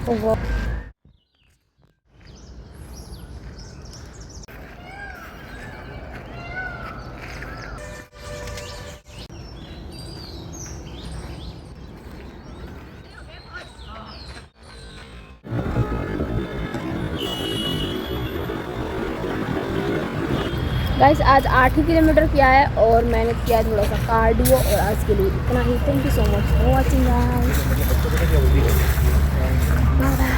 ओहो गाइस आज 8 ही किलोमीटर किया है और मैंने किया थोड़ा सा कार्डियो और आज के लिए इतना ही। Thank you so much for watching guys. Bye bye.